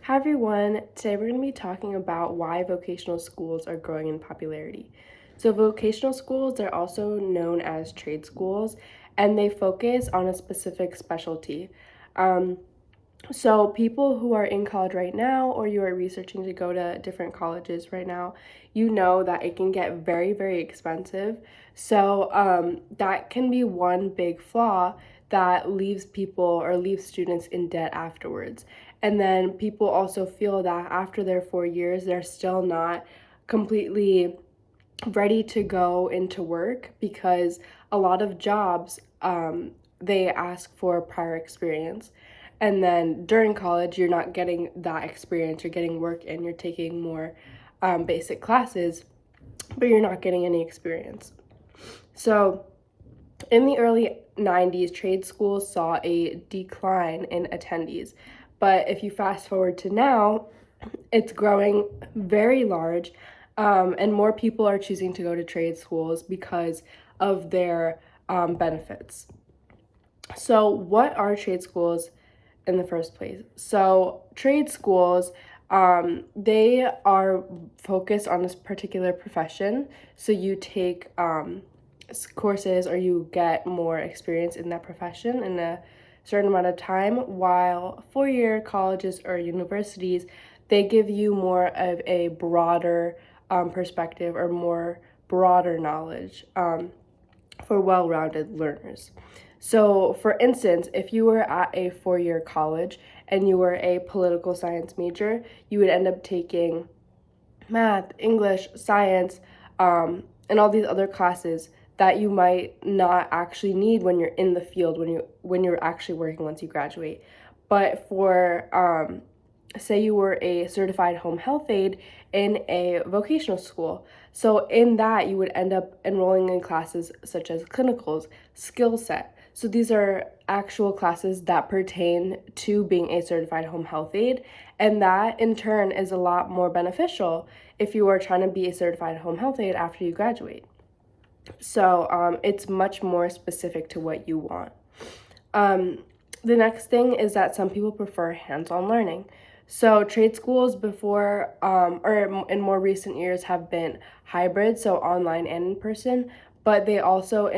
Hi everyone, today we're going to be talking about why vocational schools are growing in popularity. So vocational schools are also known as trade schools and they focus on a specific specialty. Um, so people who are in college right now or you are researching to go to different colleges right now, you know that it can get very, very expensive. So that can be one big flaw that leaves people or leaves students in debt afterwards. And then people also feel that after their 4 years, they're still not completely ready to go into work because a lot of jobs they ask for prior experience, and then during college you're not getting that experience. You're getting work and you're taking more basic classes, but you're not getting any experience. So in the early 90s, trade schools saw a decline in attendees, but if you fast forward to now, it's growing very large, and more people are choosing to go to trade schools because of their benefits. So, what are trade schools in the first place? So, trade schools, they are focused on this particular profession. So, you take courses or you get more experience in that profession in a certain amount of time, while four-year colleges or universities, they give you more of a broader perspective or more broader knowledge for well-rounded learners. So, for instance, if you were at a four-year college and you were a political science major, you would end up taking math, English, science, and all these other classes that you might not actually need when you're in the field, when you're actually working once you graduate. But for say you were a certified home health aide in a vocational school. So in that, you would end up enrolling in classes such as clinicals, skill set. So these are actual classes that pertain to being a certified home health aide, and that in turn is a lot more beneficial if you are trying to be a certified home health aide after you graduate. So it's much more specific to what you want. The next thing is that some people prefer hands-on learning. So trade schools before or in more recent years have been hybrid, so online and in person, but they also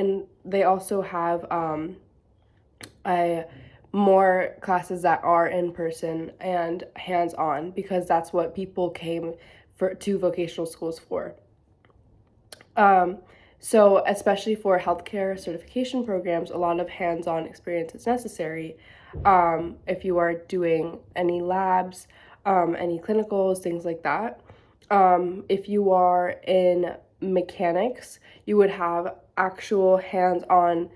have a more classes that are in person and hands-on because that's what people came to vocational schools for. So especially for healthcare certification programs, a lot of hands-on experience is necessary. If you are doing any labs, any clinicals, things like that. If you are in mechanics, you would have actual hands-on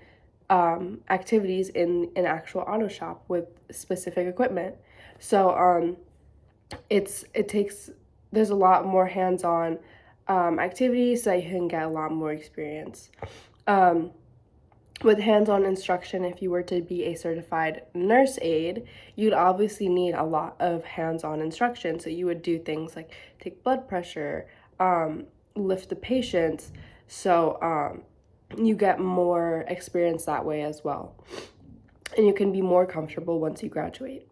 activities in an actual auto shop with specific equipment. So it takes there's a lot more hands-on activities so you can get a lot more experience. With hands-on instruction, if you were to be a certified nurse aide, you'd obviously need a lot of hands-on instruction. So you would do things like take blood pressure, lift the patients. So you get more experience that way as well. And you can be more comfortable once you graduate.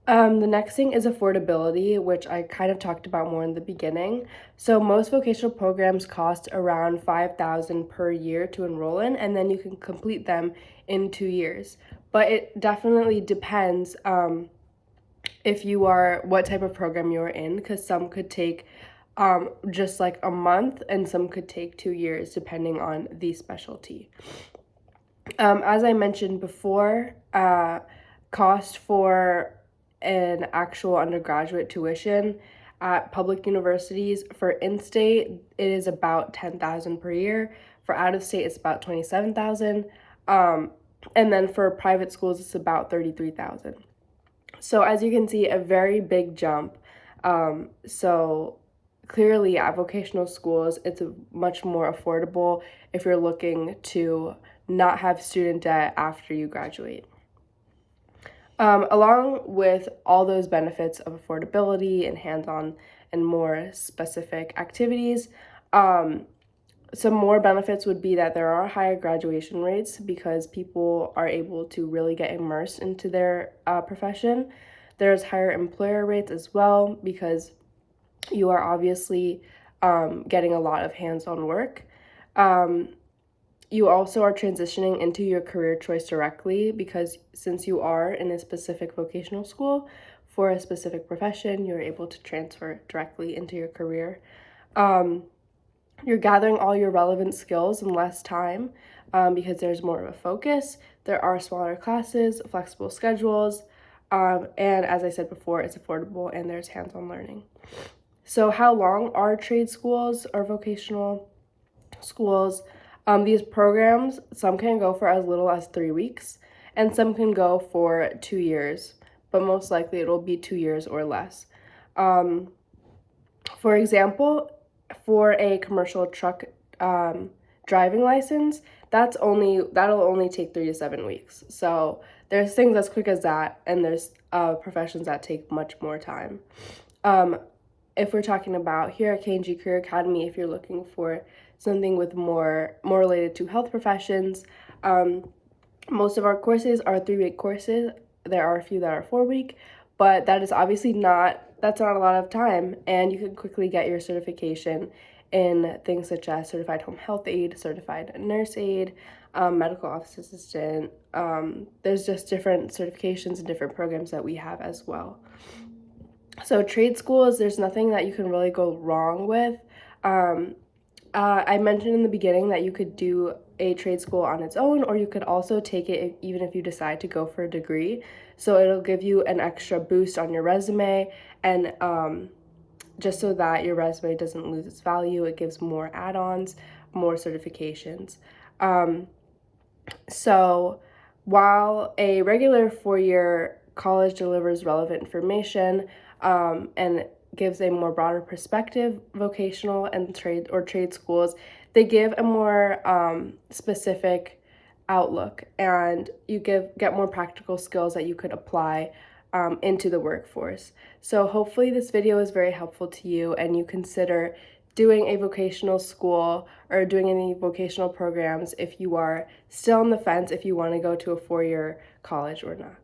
The next thing is affordability, which I kind of talked about more in the beginning. So most vocational programs cost around $5,000 per year to enroll in, and then you can complete them in 2 years. But it definitely depends what type of program you're in, because some could take just like a month and some could take 2 years depending on the specialty. As I mentioned before, cost for an actual undergraduate tuition at public universities for in-state, it is about $10,000 per year. For out-of-state, it's about $27,000. And then for private schools, it's about $33,000. So as you can see, a very big jump. So clearly at vocational schools, it's much more affordable if you're looking to not have student debt after you graduate. Along with all those benefits of affordability and hands-on and more specific activities, some more benefits would be that there are higher graduation rates because people are able to really get immersed into their profession. There's higher employer rates as well because you are obviously getting a lot of hands-on work. You also are transitioning into your career choice directly because since you are in a specific vocational school for a specific profession, you're able to transfer directly into your career. You're gathering all your relevant skills in less time because there's more of a focus. There are smaller classes, flexible schedules, and as I said before, it's affordable and there's hands-on learning. So how long are trade schools or vocational schools? These programs, some can go for as little as 3 weeks, and some can go for 2 years, but most likely it'll be 2 years or less. For example, for a commercial truck driving license, that'll only take 3 to 7 weeks. So there's things as quick as that, and there's professions that take much more time. If we're talking about here at K&G Career Academy, if you're looking for something with more related to health professions, most of our courses are 3-week courses. There are a few that are 4-week, but that's not a lot of time, and you can quickly get your certification in things such as certified home health aide, certified nurse aide, medical office assistant. There's just different certifications and different programs that we have as well. So trade schools, there's nothing that you can really go wrong with. I mentioned in the beginning that you could do a trade school on its own, or you could also take it even if you decide to go for a degree. So it'll give you an extra boost on your resume, and just so that your resume doesn't lose its value, it gives more add-ons, more certifications. So while a regular 4-year college delivers relevant information and gives a more broader perspective, vocational and trade schools, they give a more specific outlook, and you get more practical skills that you could apply into the workforce. So hopefully this video is very helpful to you and you consider doing a vocational school or doing any vocational programs if you are still on the fence if you want to go to a 4-year college or not.